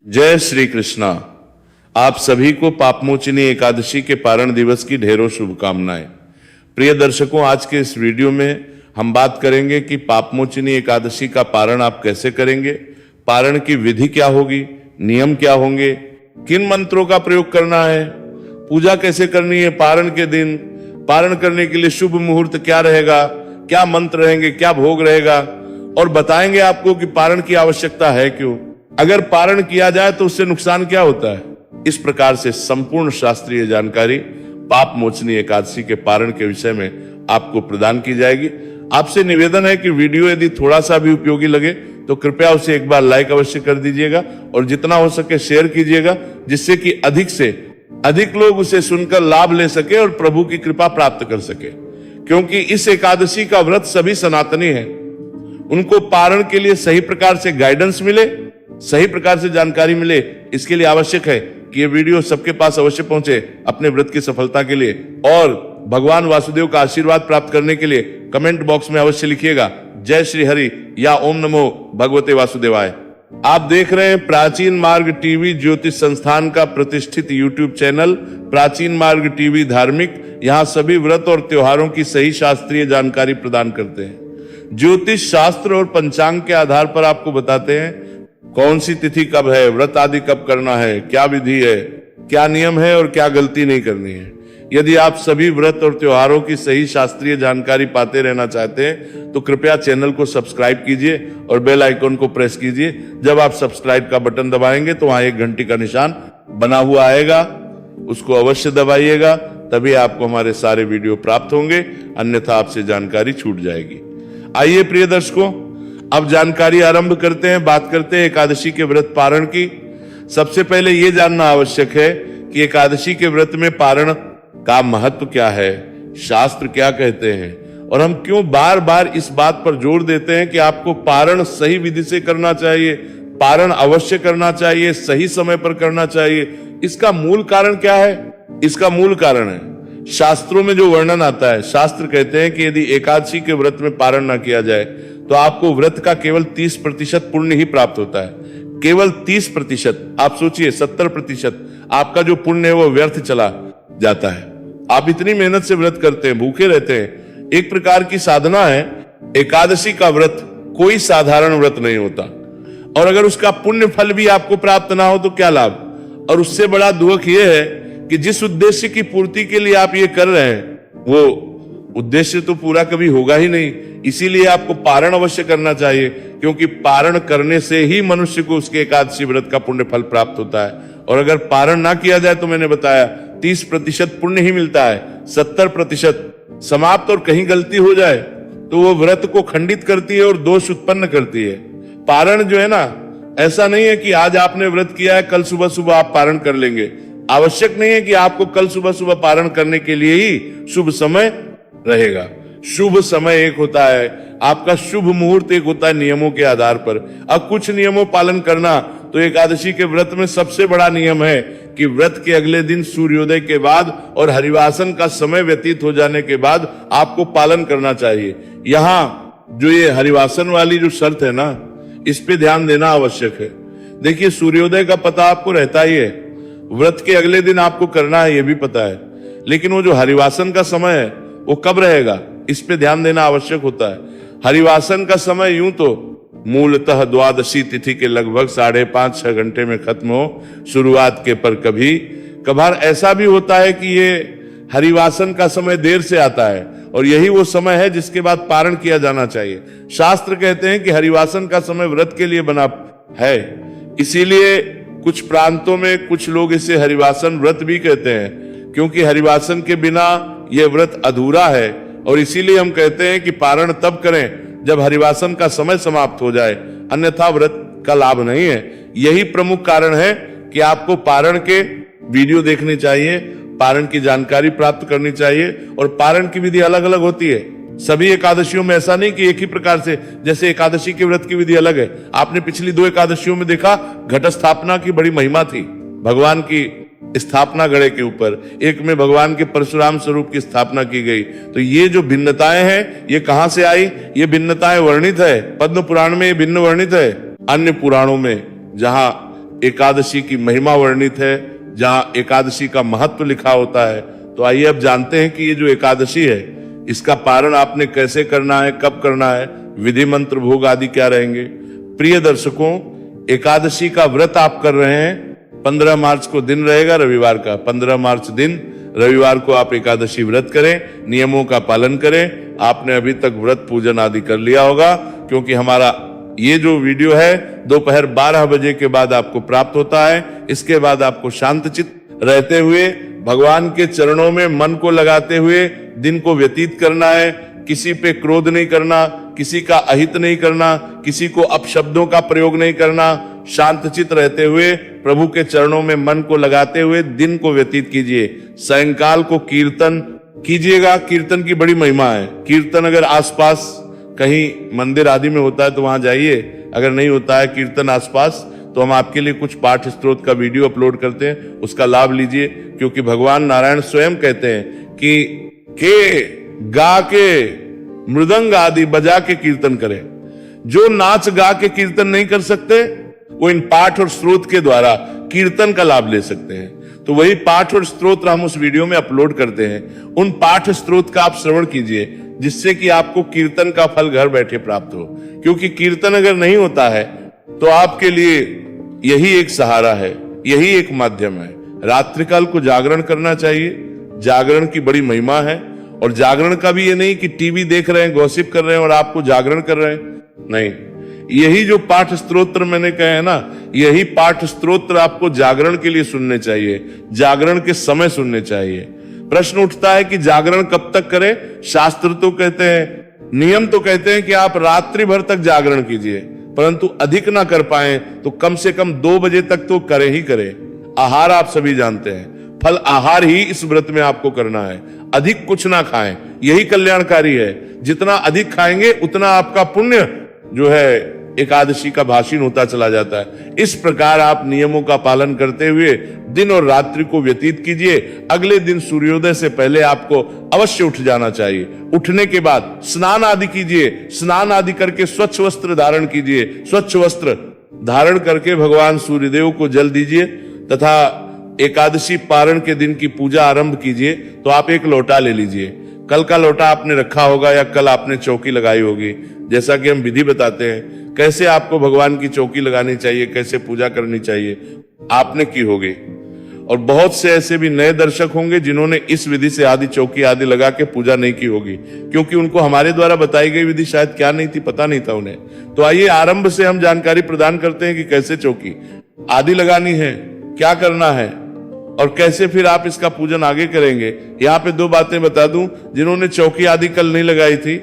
जय श्री कृष्णा। आप सभी को पापमोचिनी एकादशी के पारण दिवस की ढेरों शुभकामनाएं। प्रिय दर्शकों, आज के इस वीडियो में हम बात करेंगे कि पापमोचिनी एकादशी का पारण आप कैसे करेंगे, पारण की विधि क्या होगी, नियम क्या होंगे, किन मंत्रों का प्रयोग करना है, पूजा कैसे करनी है पारण के दिन, पारण करने के लिए शुभ मुहूर्त क्या रहेगा, क्या मंत्र रहेंगे, क्या भोग रहेगा, और बताएंगे आपको कि पारण की आवश्यकता है क्यों, अगर पारण किया जाए तो उससे नुकसान क्या होता है। इस प्रकार से संपूर्ण शास्त्रीय जानकारी पाप मोचनी एकादशी के पारण के विषय में आपको प्रदान की जाएगी। आपसे निवेदन है कि वीडियो यदि थोड़ा सा भी उपयोगी लगे तो कृपया उसे एक बार लाइक अवश्य कर दीजिएगा और जितना हो सके शेयर कीजिएगा, जिससे कि अधिक से अधिक लोग उसे सुनकर लाभ ले सके और प्रभु की कृपा प्राप्त कर सके। क्योंकि इस एकादशी का व्रत सभी सनातनी है, उनको पारण के लिए सही प्रकार से गाइडेंस मिले, सही प्रकार से जानकारी मिले, इसके लिए आवश्यक है कि ये वीडियो सबके पास अवश्य पहुंचे अपने व्रत की सफलता के लिए। और भगवान वासुदेव का आशीर्वाद प्राप्त करने के लिए कमेंट बॉक्स में अवश्य लिखिएगा जय श्री हरि या ओम नमो भगवते वासुदेवाय। आप देख रहे हैं प्राचीन मार्ग टीवी, ज्योतिष संस्थान का प्रतिष्ठित यूट्यूब चैनल प्राचीन मार्ग टीवी धार्मिक। यहाँ सभी व्रत और त्योहारों की सही शास्त्रीय जानकारी प्रदान करते हैं। ज्योतिष शास्त्र और पंचांग के आधार पर आपको बताते हैं कौन सी तिथि कब है, व्रत आदि कब करना है, क्या विधि है, क्या नियम है और क्या गलती नहीं करनी है। यदि आप सभी व्रत और त्योहारों की सही शास्त्रीय जानकारी पाते रहना चाहते हैं तो कृपया चैनल को सब्सक्राइब कीजिए और बेल आइकन को प्रेस कीजिए। जब आप सब्सक्राइब का बटन दबाएंगे तो वहां एक घंटी का निशान बना हुआ आएगा, उसको अवश्य दबाइएगा, तभी आपको हमारे सारे वीडियो प्राप्त होंगे, अन्यथा आपसे जानकारी छूट जाएगी। आइए प्रिय दर्शकों, अब जानकारी आरंभ करते हैं, बात करते हैं एकादशी के व्रत पारण की। सबसे पहले यह जानना आवश्यक है कि एकादशी के व्रत में पारण का महत्व क्या है, शास्त्र क्या कहते हैं, और हम क्यों बार बार इस बात पर जोर देते हैं कि आपको पारण सही विधि से करना चाहिए, पारण अवश्य करना चाहिए, सही समय पर करना चाहिए। इसका मूल कारण क्या है? इसका मूल कारण है शास्त्रों में जो वर्णन आता है। शास्त्र कहते हैं कि यदि एकादशी के व्रत में पारण ना किया जाए तो आपको व्रत का केवल 30% पुण्य ही प्राप्त होता है, केवल 30%। आप सोचिए 70% आपका जो पुण्य है वो व्यर्थ चला जाता है। आप इतनी मेहनत से व्रत करते हैं, भूखे रहते हैं, एक प्रकार की साधना है। एकादशी का व्रत कोई साधारण व्रत नहीं होता, और अगर उसका पुण्य फल भी आपको प्राप्त ना हो तो क्या लाभ। और उससे बड़ा दुख यह है कि जिस उद्देश्य की पूर्ति के लिए आप ये कर रहे हैं वो उद्देश्य तो पूरा कभी होगा ही नहीं। इसीलिए आपको पारण अवश्य करना चाहिए, क्योंकि पारण करने से ही मनुष्य को उसके एकादशी व्रत का पुण्य फल प्राप्त होता है। और अगर पारण ना किया जाए तो मैंने बताया 30% पुण्य ही मिलता है, 70% समाप्त, और कहीं गलती हो जाए तो वो व्रत को खंडित करती है और दोष उत्पन्न करती है। पारण जो है ना, ऐसा नहीं है कि आज आपने व्रत किया है कल सुबह सुबह आप पारण कर लेंगे। आवश्यक नहीं है कि आपको कल सुबह सुबह पारण करने के लिए ही शुभ समय रहेगा। शुभ समय एक होता है, आपका शुभ मुहूर्त एक होता है नियमों के आधार पर। अब कुछ नियमों पालन करना तो एकादशी के व्रत में सबसे बड़ा नियम है कि व्रत के अगले दिन सूर्योदय के बाद और हरिवासन का समय व्यतीत हो जाने के बाद आपको पालन करना चाहिए। यहाँ जो ये हरिवासन वाली जो शर्त है ना, इस पे ध्यान देना आवश्यक है। देखिए, सूर्योदय का पता आपको रहता ही है, व्रत के अगले दिन आपको करना है ये भी पता है, लेकिन वो जो हरिवासन का समय है वो कब रहेगा, इस पे ध्यान देना आवश्यक होता है। हरिवासन का समय यूं तो मूलतः द्वादशी तिथि के लगभग 5.5-6 घंटे में खत्म हो शुरुआत के, पर कभी कभार ऐसा भी होता है कि ये हरिवासन का समय देर से आता है, और यही वो समय है जिसके बाद पारण किया जाना चाहिए। शास्त्र कहते हैं कि हरिवासन का समय व्रत के लिए बना है, इसीलिए कुछ प्रांतों में कुछ लोग इसे हरिवासन व्रत भी कहते हैं, क्योंकि हरिवासन के बिना यह व्रत अधूरा है। और इसीलिए हम कहते हैं कि पारण तब करें जब हरिवासन का समय समाप्त हो जाए, अन्यथा व्रत का लाभ नहीं है। यही प्रमुख कारण है कि आपको पारण के वीडियो देखने चाहिए, पारण की जानकारी प्राप्त करनी चाहिए। और पारण की विधि अलग अलग होती है सभी एकादशियों में, ऐसा नहीं कि एक ही प्रकार से। जैसे एकादशी के व्रत की विधि अलग है, आपने पिछली 2 एकादशियों में देखा घट स्थापना की बड़ी महिमा थी, भगवान की स्थापना गड़े के ऊपर, एक में भगवान के परशुराम स्वरूप की स्थापना की गई। तो ये जो भिन्नताएं हैं ये कहां से आई? ये भिन्नताएं वर्णित है पद्म पुराण में, ये भिन्न वर्णित है। अन्य पुराणों में जहां एकादशी की महिमा वर्णित है, जहां एकादशी का महत्व लिखा होता है। तो आइए अब जानते हैं कि ये जो एकादशी है इसका पारण आपने कैसे करना है, कब करना है, विधि मंत्र भोग आदि क्या रहेंगे। प्रिय दर्शकों, एकादशी का व्रत आप कर रहे हैं, 15 मार्च को दिन रहेगा रविवार का। 15 मार्च दिन रविवार को आप एकादशी व्रत करें, नियमों का पालन करें। आपने अभी तक व्रत पूजन आदि कर लिया होगा, क्योंकि हमारा ये जो वीडियो है दोपहर 12 बजे के बाद आपको प्राप्त होता है। इसके बाद आपको शांतचित्त रहते हुए भगवान के चरणों में मन को लगाते हुए दिन को व्यतीत करना है। किसी पे क्रोध नहीं करना, किसी का अहित नहीं करना, किसी को अपशब्दों का प्रयोग नहीं करना। शांतचित्त रहते हुए प्रभु के चरणों में मन को लगाते हुए दिन को व्यतीत कीजिए। सायंकाल को कीर्तन कीजिएगा, कीर्तन की बड़ी महिमा है। कीर्तन अगर आसपास कहीं मंदिर आदि में होता है तो वहां जाइए, अगर नहीं होता है कीर्तन आसपास तो हम आपके लिए कुछ पाठ स्तोत्र का वीडियो अपलोड करते हैं, उसका लाभ लीजिए। क्योंकि भगवान नारायण स्वयं कहते हैं कि गा के मृदंग आदि बजा के कीर्तन करें। जो नाच गा के कीर्तन नहीं कर सकते वो इन पाठ और स्त्रोत के द्वारा कीर्तन का लाभ ले सकते हैं। तो वही पाठ और स्तोत्र हम उस वीडियो में अपलोड करते हैं। उन पाठ स्त्रोत का आप श्रवण कीजिए, जिससे कि आपको कीर्तन का फल घर बैठे प्राप्त हो। क्योंकि कीर्तन अगर नहीं होता है तो आपके लिए यही एक सहारा है, यही एक माध्यम है। रात्रिकाल को जागरण करना चाहिए, जागरण की बड़ी महिमा है। और जागरण का भी ये नहीं कि टीवी देख रहे हैं, गॉसिप कर रहे हैं और आपको जागरण कर रहे हैं, नहीं। यही जो पाठ स्तोत्र मैंने कहे हैं ना, यही पाठ स्तोत्र आपको जागरण के लिए सुनने चाहिए, जागरण के समय सुनने चाहिए। प्रश्न उठता है कि जागरण कब तक करें। शास्त्र तो कहते हैं, नियम तो कहते हैं कि आप रात्रि भर तक जागरण कीजिए, परंतु अधिक ना कर पाए तो कम से कम 2 बजे तक तो करे ही करे। आहार आप सभी जानते हैं, फल आहार ही इस व्रत में आपको करना है। अधिक कुछ ना खाएं, यही कल्याणकारी है। जितना अधिक खाएंगे उतना आपका पुण्य जो है एकादशी का भाषण होता चला जाता है। इस प्रकार आप नियमों का पालन करते हुए दिन और रात्रि को व्यतीत कीजिए। अगले दिन सूर्योदय से पहले आपको अवश्य उठ जाना चाहिए। उठने के बाद स्नान आदि कीजिए, स्नान आदि करके स्वच्छ वस्त्र धारण कीजिए। स्वच्छ वस्त्र धारण करके भगवान सूर्यदेव को जल दीजिए तथा एकादशी पारण के दिन की पूजा आरंभ कीजिए। तो आप एक लोटा ले लीजिए। कल का लोटा आपने रखा होगा या कल आपने चौकी लगाई होगी। जैसा कि हम विधि बताते हैं कैसे आपको भगवान की चौकी लगानी चाहिए, कैसे पूजा करनी चाहिए, आपने की होगी। और बहुत से ऐसे भी नए दर्शक होंगे जिन्होंने इस विधि से आदि चौकी आदि लगा के पूजा नहीं की होगी, क्योंकि उनको हमारे द्वारा बताई गई विधि शायद क्या नहीं थी, पता नहीं था उन्हें। तो आइए आरंभ से हम जानकारी प्रदान करते हैं कि कैसे चौकी आदि लगानी है, क्या करना है और कैसे फिर आप इसका पूजन आगे करेंगे। यहाँ पे 2 बातें बता दूं। जिन्होंने चौकी आदि कल नहीं लगाई थी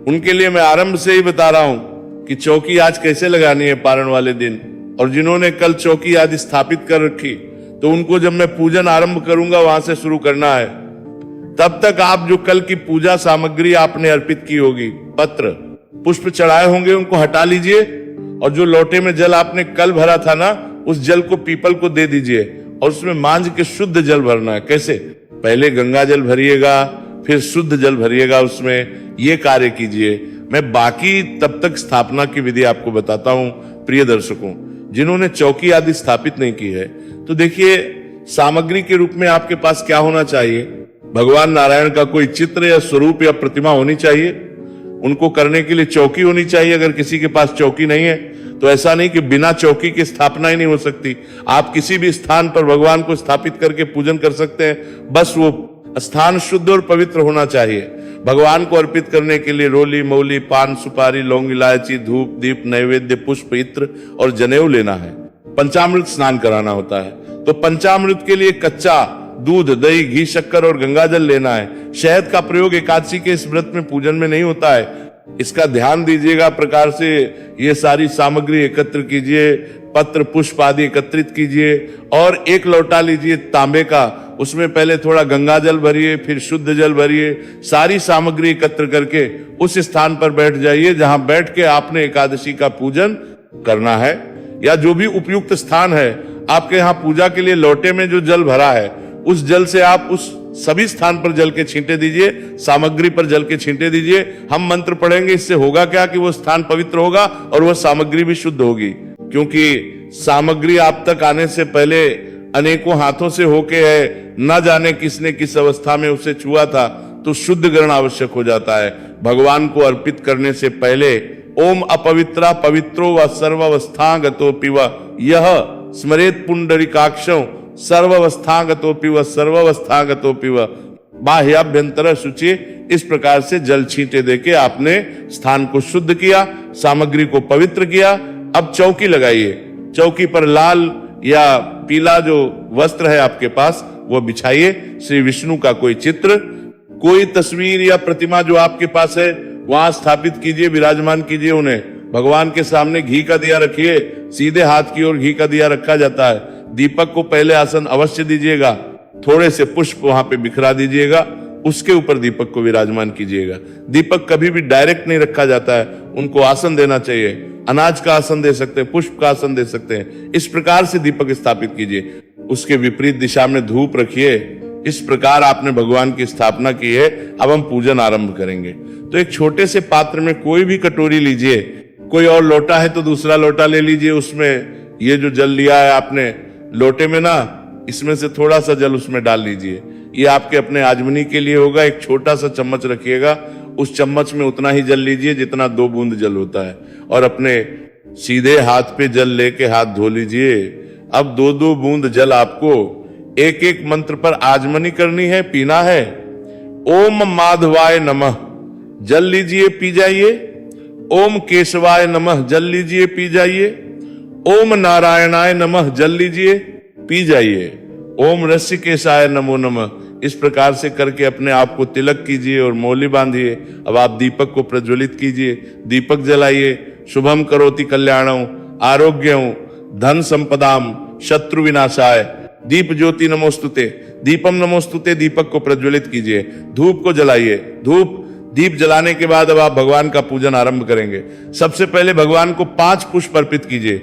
उनके लिए मैं आरंभ से ही बता रहा हूं कि चौकी आज कैसे लगानी है पारण वाले दिन। और जिन्होंने कल चौकी आदि स्थापित कर रखी तो उनको जब मैं पूजन आरंभ करूंगा वहां से शुरू करना है। तब तक आप जो कल की पूजा सामग्री आपने अर्पित की होगी, पत्र पुष्प चढ़ाए होंगे, उनको हटा लीजिए। और जो लोटे में जल आपने कल भरा था ना, उस जल को पीपल को दे दीजिए और उसमें मांझ के शुद्ध जल भरना है। कैसे? पहले गंगा जल भरिएगा, फिर शुद्ध जल भरिएगा उसमें। ये कार्य कीजिए। मैं बाकी तब तक स्थापना की विधि आपको बताता हूं। प्रिय दर्शकों, जिन्होंने चौकी आदि स्थापित नहीं की है तो देखिए, सामग्री के रूप में आपके पास क्या होना चाहिए। भगवान नारायण का कोई चित्र या स्वरूप या प्रतिमा होनी चाहिए। उनको करने के लिए चौकी होनी चाहिए। अगर किसी के पास चौकी नहीं है तो ऐसा नहीं कि बिना चौकी की स्थापना ही नहीं हो सकती। आप किसी भी स्थान पर भगवान को स्थापित करके पूजन कर सकते हैं, बस वो स्थान शुद्ध और पवित्र होना चाहिए। भगवान को अर्पित करने के लिए रोली, मौली, पान, सुपारी, लौंग, इलायची, धूप, दीप, नैवेद्य, पुष्प, इत्र और जनेऊ लेना है। पंचामृत स्नान कराना होता है। तो पंचामृत के लिए कच्चा दूध, दही, घी, शक्कर और गंगाजल लेना है। शहद का प्रयोग एकादशी के इस व्रत में पूजन में नहीं होता है, इसका ध्यान दीजिएगा। प्रकार से ये सारी सामग्री एकत्र कीजिए, पत्र पुष्प आदि एकत्रित कीजिए और एक लोटा लीजिए तांबे का, उसमें पहले थोड़ा गंगा जल भरिए, फिर शुद्ध जल भरिए। सारी सामग्री एकत्र करके उस स्थान पर बैठ जाइए जहां बैठ के आपने एकादशी का पूजन करना है, या जो भी उपयुक्त स्थान है आपके यहाँ पूजा के लिए। लोटे में जो जल भरा है उस जल से आप उस सभी स्थान पर जल के छींटे दीजिए, सामग्री पर जल के छींटे दीजिए। हम मंत्र पढ़ेंगे, इससे होगा क्या कि वो स्थान पवित्र होगा और वह सामग्री भी शुद्ध होगी। क्योंकि सामग्री आप तक आने से पहले अनेकों हाथों से होके है, न जाने किसने किस अवस्था में उसे छुआ था, तो शुद्धिकरण आवश्यक हो जाता है। भगवान को अर्पित करने से पहले ओम अपवित्रा पवित्रो व सर्वावस्थागतोपि व यह स्मरेत पुंडरीकाक्षं सर्वावस्थागतोपि व सर्वावस्थागतोपि व बाह्याभ्यंतर शुचि। इस प्रकार से जल छींटे देके आपने स्थान को शुद्ध किया, सामग्री को पवित्र किया। अब चौकी लगाइए, चौकी पर लाल या पीला जो वस्त्र है आपके पास वो बिछाइए। श्री विष्णु का कोई चित्र, कोई तस्वीर या प्रतिमा जो आपके पास है वहां स्थापित कीजिए, विराजमान कीजिए उन्हें। भगवान के सामने घी का दिया रखिए, सीधे हाथ की ओर घी का दिया रखा जाता है। दीपक को पहले आसन अवश्य दीजिएगा, थोड़े से पुष्प वहां पे बिखरा दीजिएगा, उसके ऊपर दीपक को विराजमान कीजिएगा। दीपक कभी भी डायरेक्ट नहीं रखा जाता है, उनको आसन देना चाहिए। अनाज का आसन दे सकते हैं, पुष्प का आसन दे सकते हैं। इस प्रकार से दीपक स्थापित कीजिए। उसके विपरीत दिशा में धूप रखिए। इस प्रकार आपने भगवान की स्थापना की है। अब हम पूजन आरंभ करेंगे। तो एक छोटे से पात्र में कोई भी कटोरी लीजिए, कोई और लोटा है तो दूसरा लोटा ले लीजिए। उसमें ये जो जल लिया है आपने लोटे में ना, इसमें से थोड़ा सा जल उसमें डाल लीजिए। ये आपके अपने आजमनी के लिए होगा। एक छोटा सा चम्मच रखिएगा, उस चम्मच में उतना ही जल लीजिए जितना 2 बूंद जल होता है, और अपने सीधे हाथ पे जल लेके हाथ धो लीजिए। अब 2-2 बूंद जल आपको एक एक मंत्र पर आजमनी करनी है, पीना है। ओम माधवाय नमः जल लीजिए, पी जाइए। ओम केशवाय नमः जल लीजिए, पी जाइए। ओम नारायणाय नमः जल लीजिए, पी जाइए। ओम ऋषिकेशाय नमो नमः। इस प्रकार से करके अपने आप को तिलक कीजिए और मौली बांधिए। अब आप दीपक को प्रज्वलित कीजिए, दीपक जलाइए। शुभम करोति कल्याणं आरोग्यं धन संपदाम शत्रु विनाशाय दीप ज्योति नमोस्तुते दीपम नमोस्तुते। दीपक को प्रज्वलित कीजिए, धूप को जलाइए। दीप जलाने के बाद अब आप भगवान का पूजन आरंभ करेंगे। सबसे पहले भगवान को 5 पुष्प अर्पित कीजिए,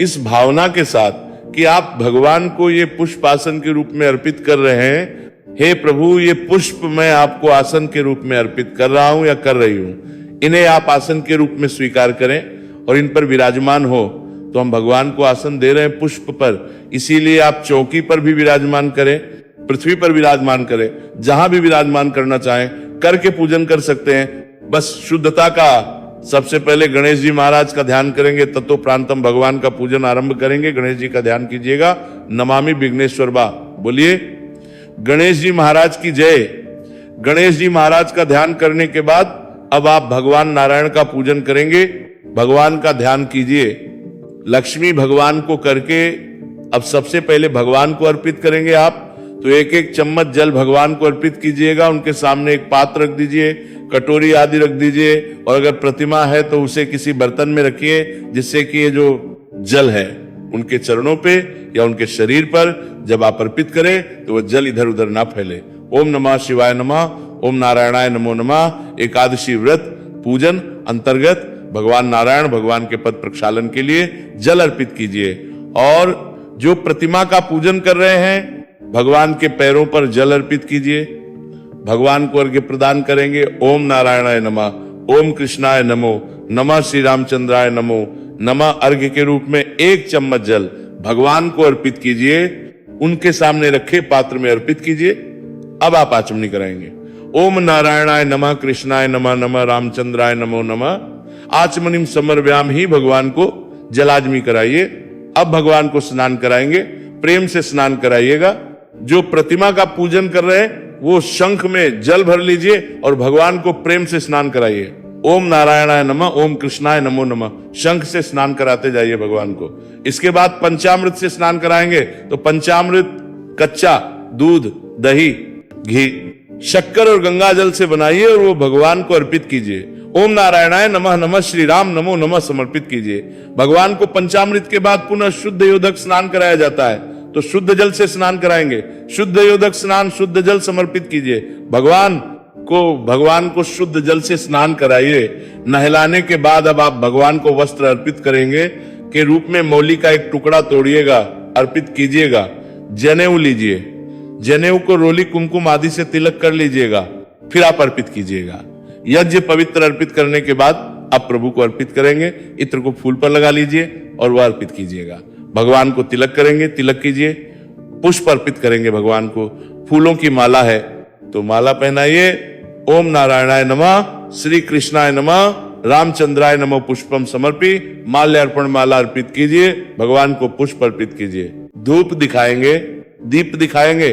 इस भावना के साथ कि आप भगवान को ये पुष्प आसन के रूप में अर्पित कर रहे हैं। हे प्रभु, ये पुष्प मैं आपको आसन के रूप में अर्पित कर रहा हूं या कर रही हूं, इन्हें आप आसन के रूप में स्वीकार करें और इन पर विराजमान हो। तो हम भगवान को आसन दे रहे हैं पुष्प पर, इसीलिए आप चौकी पर भी विराजमान करें, पृथ्वी पर विराजमान करें, जहां भी विराजमान करना चाहें करके पूजन कर सकते हैं। बस शुद्धता का सबसे पहले गणेश जी महाराज का ध्यान करेंगे, तत्व प्रांतम भगवान का पूजन आरंभ करेंगे। गणेश जी का ध्यान कीजिएगा। नमामि विघ्नेश्वर बा बोलिए। गणेश जी महाराज की जय। गणेश जी महाराज का ध्यान करने के बाद अब आप भगवान नारायण का पूजन करेंगे। भगवान का ध्यान कीजिए। लक्ष्मी भगवान को करके अब सबसे पहले भगवान को अर्पित करेंगे आप। तो एक एक चम्मच जल भगवान को अर्पित कीजिएगा। उनके सामने एक पात्र रख दीजिए, कटोरी आदि रख दीजिए, और अगर प्रतिमा है तो उसे किसी बर्तन में रखिए, जिससे कि ये जो जल है उनके चरणों पे या उनके शरीर पर जब आप अर्पित करें तो वह जल इधर उधर ना फैले। ओम नमः शिवाय नमः, ओम नारायणाय नमो नमः। एकादशी व्रत पूजन अंतर्गत भगवान नारायण भगवान के पद प्रक्षालन के लिए जल अर्पित कीजिए। और जो प्रतिमा का पूजन कर रहे हैं भगवान के पैरों पर जल अर्पित कीजिए। भगवान को अर्घ्य प्रदान करेंगे। ओम नारायणाय नमः, ओम कृष्णाय नमो नमः, श्री रामचंद्राय नमो नमः। अर्घ्य के रूप में 1 चम्मच जल भगवान को अर्पित कीजिए, उनके सामने रखे पात्र में अर्पित कीजिए। अब आप आचमनी कराएंगे। ओम नारायणाय नमः, कृष्णाय नमः, नमः रामचंद्राय नमो नमः। आचमनिम समर्पयामि ही भगवान को जलाजमी कराइए। अब भगवान को स्नान कराएंगे, प्रेम से स्नान कराइएगा। जो प्रतिमा का पूजन कर रहे हैं वो शंख में जल भर लीजिए और भगवान को प्रेम से स्नान कराइए। ओम नारायणाय नमः, ओम कृष्णाय नमो नमः। शंख से स्नान कराते जाइए भगवान को। इसके बाद पंचामृत से स्नान कराएंगे। तो पंचामृत कच्चा दूध, दही, घी, शक्कर और गंगा जल से बनाइए और वो भगवान को अर्पित कीजिए। ओम नारायणाय नमः, नमः श्री राम नमो नमः समर्पित कीजिए। भगवान को पंचामृत के बाद पुनः शुद्ध योदक स्नान कराया जाता है, तो शुद्ध जल से स्नान कराएंगे। शुद्ध योदक स्नान, शुद्ध जल समर्पित कीजिए। भगवान को शुद्ध जल से स्नान कराइए। नहलाने के बाद अब आप भगवान को वस्त्र अर्पित करेंगे के रूप में मौली का एक टुकड़ा तोड़िएगा, अर्पित कीजिएगा। जनेऊ लीजिए, जनेऊ को रोली कुमकुम आदि से तिलक कर लीजिएगा, फिर आप अर्पित कीजिएगा। यज्ञ पवित्र अर्पित करने के बाद आप प्रभु को अर्पित करेंगे। इत्र को फूल पर लगा लीजिए और वह अर्पित कीजिएगा। भगवान को तिलक करेंगे, तिलक कीजिए, पुष्प अर्पित करेंगे भगवान को, फूलों की माला है तो माला पहनाइए, ओम नारायणाय नमः, श्री कृष्णाय नमः, रामचंद्राय नमः पुष्पम समर्पी, माल्यार्पण माला अर्पित कीजिए, भगवान को पुष्प अर्पित कीजिए। धूप दिखाएंगे, दीप दिखाएंगे,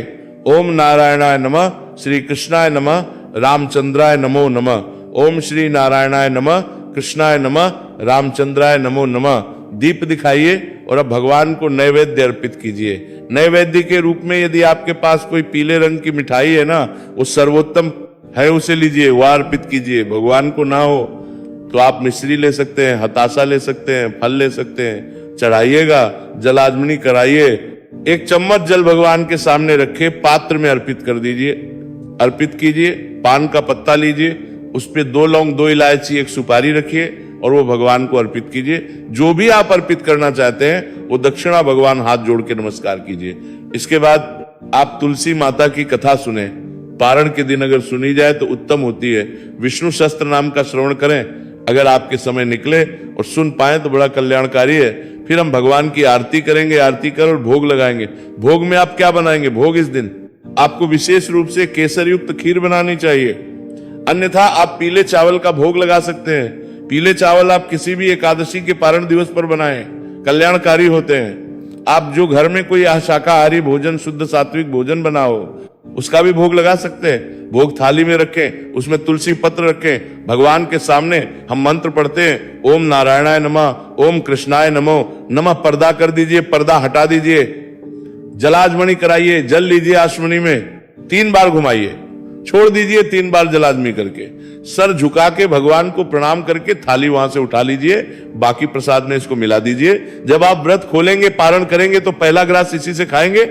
ओम नारायणाय नमः, श्री कृष्णाय नमः, रामचंद्राय नमो नमः, ओम श्री नारायणाय नमः, कृष्णाय नमः, रामचंद्राय नमो नमः। दीप दिखाइए और अब भगवान को नैवेद्य अर्पित कीजिए। नैवेद्य के रूप में यदि आपके पास कोई पीले रंग की मिठाई है ना, वो सर्वोत्तम है, उसे लीजिए, वह अर्पित कीजिए। भगवान को ना हो तो आप मिश्री ले सकते हैं, हताशा ले सकते हैं, फल ले सकते हैं, चढ़ाइएगा, जलाजमनी कराइए। एक चम्मच जल भगवान के सामने रखे, पात्र में अर्पित कर दीजिए, अर्पित कीजिए। पान का पत्ता लीजिए, उस पे 2 लौंग, 2 इलायची, 1 सुपारी रखिए और वो भगवान को अर्पित कीजिए। जो भी आप अर्पित करना चाहते हैं वो दक्षिणा भगवान हाथ जोड़ के नमस्कार कीजिए। इसके बाद आप तुलसी माता की कथा सुने, पारण के दिन अगर सुनी जाए तो उत्तम होती है। विष्णु शस्त्र नाम का श्रवण करें, अगर आपके समय निकले और सुन पाए तो बड़ा कल्याणकारी है। फिर हम भगवान की आरती करेंगे, आरती कर और भोग लगाएंगे। भोग में आप क्या बनाएंगे? भोग इस दिन आपको विशेष रूप से केसर युक्त खीर बनानी चाहिए, अन्यथा आप पीले चावल का भोग लगा सकते हैं। पीले चावल आप किसी भी एकादशी के पारण दिवस पर बनाएं, कल्याणकारी होते हैं। आप जो घर में कोई शाकाहारी भोजन, शुद्ध सात्विक भोजन बनाओ, उसका भी भोग लगा सकते हैं। भोग थाली में रखें, उसमें तुलसी पत्र रखें, भगवान के सामने हम मंत्र पढ़ते हैं, ओम नारायणाय नमः, ओम कृष्णाय नमो नमः। पर्दा कर दीजिए, पर्दा हटा दीजिए, जलाजमणि कराइए, जल लीजिए, आशमनी में 3 बार घुमाइए, छोड़ दीजिए 3 बार जलाजमी करके, सर झुका के भगवान को प्रणाम करके थाली वहां से उठा लीजिए, बाकी प्रसाद में इसको मिला दीजिए। जब आप व्रत खोलेंगे, पारण करेंगे तो पहला ग्रास इसी से खाएंगे,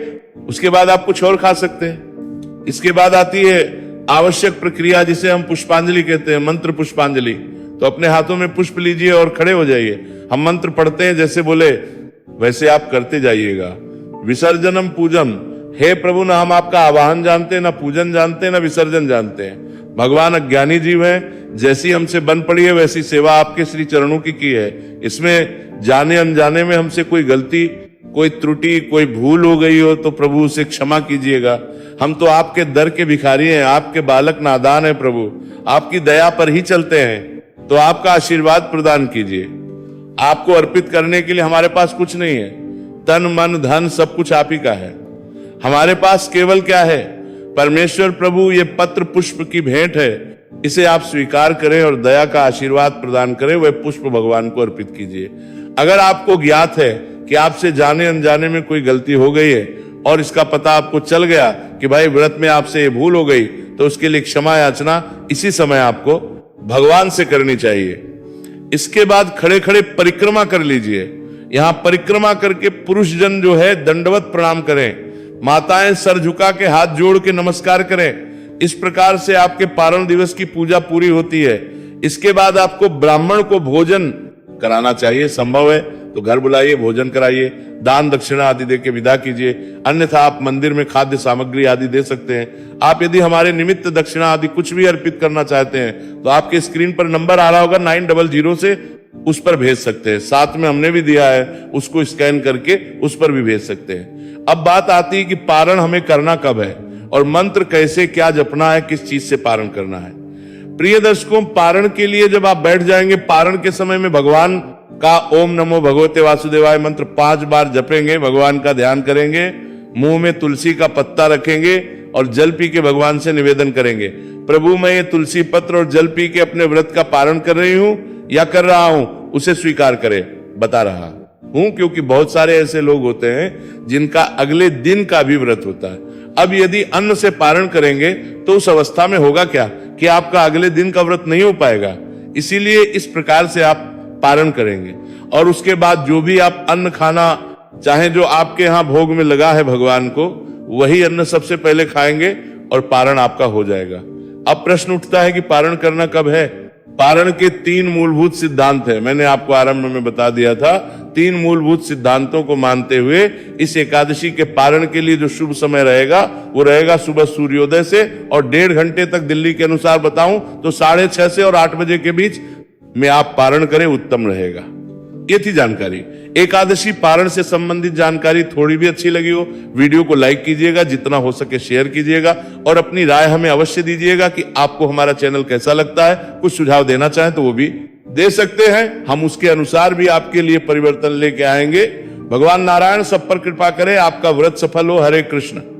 उसके बाद आप कुछ और खा सकते हैं। इसके बाद आती है आवश्यक प्रक्रिया, जिसे हम पुष्पांजलि कहते हैं, मंत्र पुष्पांजलि। तो अपने हाथों में पुष्प लीजिए और खड़े हो जाइए। हम मंत्र पढ़ते हैं, जैसे बोले वैसे आप करते जाइएगा। विसर्जनम पूजम, हे प्रभु, ना हम आपका आवाहन जानते हैं, ना पूजन जानते हैं, ना विसर्जन जानते हैं। भगवान अज्ञानी जीव है, जैसी हमसे बन पड़ी है वैसी सेवा आपके श्री चरणों की है। इसमें जाने अनजाने में हमसे कोई गलती, कोई त्रुटि, कोई भूल हो गई हो तो प्रभु उसे क्षमा कीजिएगा। हम तो आपके दर के भिखारी हैं, आपके बालक नादान है प्रभु, आपकी दया पर ही चलते हैं, तो आपका आशीर्वाद प्रदान कीजिए। आपको अर्पित करने के लिए हमारे पास कुछ नहीं है, तन मन धन सब कुछ आप ही का है। हमारे पास केवल क्या है? परमेश्वर प्रभु, ये पत्र पुष्प की भेंट है, इसे आप स्वीकार करें और दया का आशीर्वाद प्रदान करें। वह पुष्प भगवान को अर्पित कीजिए। अगर आपको ज्ञात है कि आपसे जाने अनजाने में कोई गलती हो गई है और इसका पता आपको चल गया कि भाई व्रत में आपसे ये भूल हो गई, तो उसके लिए क्षमा याचना इसी समय आपको भगवान से करनी चाहिए। इसके बाद खड़े खड़े परिक्रमा कर लीजिए। यहां परिक्रमा करके पुरुष जन जो है दंडवत प्रणाम करें, माताएं सर झुका के हाथ जोड़ के नमस्कार करें। इस प्रकार से आपके पारण दिवस की पूजा पूरी होती है। इसके बाद आपको ब्राह्मण को भोजन कराना चाहिए, संभव है तो घर बुलाइए, भोजन कराइए, दान दक्षिणा आदि देके विदा कीजिए। अन्यथा आप मंदिर में खाद्य सामग्री आदि दे सकते हैं। आप यदि हमारे निमित्त दक्षिणा आदि कुछ भी अर्पित करना चाहते हैं तो आपके स्क्रीन पर नंबर आ रहा होगा 900 से, उस पर भेज सकते हैं। साथ में हमने भी दिया है, उसको स्कैन करके उस पर भी भेज सकते हैं। अब बात आती है कि पारण हमें करना कब है और मंत्र कैसे क्या जपना है, किस चीज से पारण करना है। प्रिय दर्शकों, पारण के लिए जब आप बैठ जाएंगे, पारण के समय में भगवान का ओम नमो भगवते वासुदेवाय मंत्र 5 बार जपेंगे, भगवान का ध्यान करेंगे, मुंह में तुलसी का पत्ता रखेंगे और जल पी के भगवान से निवेदन करेंगे, प्रभु मैं ये तुलसी पत्र और जल पी के अपने व्रत का पारण कर रही हूं या कर रहा हूं, उसे स्वीकार करें। बता रहा हूं क्योंकि बहुत सारे ऐसे लोग होते हैं जिनका अगले दिन का भी व्रत होता है। अब यदि अन्न से पारण करेंगे तो उस अवस्था में होगा क्या कि आपका अगले दिन का व्रत नहीं हो पाएगा। इसीलिए इस प्रकार से आप पारण करेंगे और उसके बाद जो भी आप अन्न खाना चाहे, जो आपके यहाँ भोग में लगा है भगवान को, वही अन्न सबसे पहले खाएंगे और पारण आपका हो जाएगा। अब प्रश्न उठता है कि पारण करना कब है। पारण के 3 मूलभूत सिद्धांत हैं, मैंने आपको आरंभ में बता दिया था। 3 मूलभूत सिद्धांतों को मानते हुए इस एकादशी के पारण के लिए जो शुभ समय रहेगा वो रहेगा सुबह सूर्योदय से और 1.5 घंटे तक, दिल्ली के अनुसार बताऊं तो 6:30 से और 8 बजे के बीच में आप पारण करें, उत्तम रहेगा। ये थी जानकारी। एकादशी पारण से संबंधित जानकारी थोड़ी भी अच्छी लगी हो, वीडियो को लाइक कीजिएगा, जितना हो सके शेयर कीजिएगा और अपनी राय हमें अवश्य दीजिएगा कि आपको हमारा चैनल कैसा लगता है। कुछ सुझाव देना चाहें तो वो भी दे सकते हैं, हम उसके अनुसार भी आपके लिए परिवर्तन लेके आएंगे। भगवान नारायण सब पर कृपा करें, आपका व्रत सफल हो। हरे कृष्ण।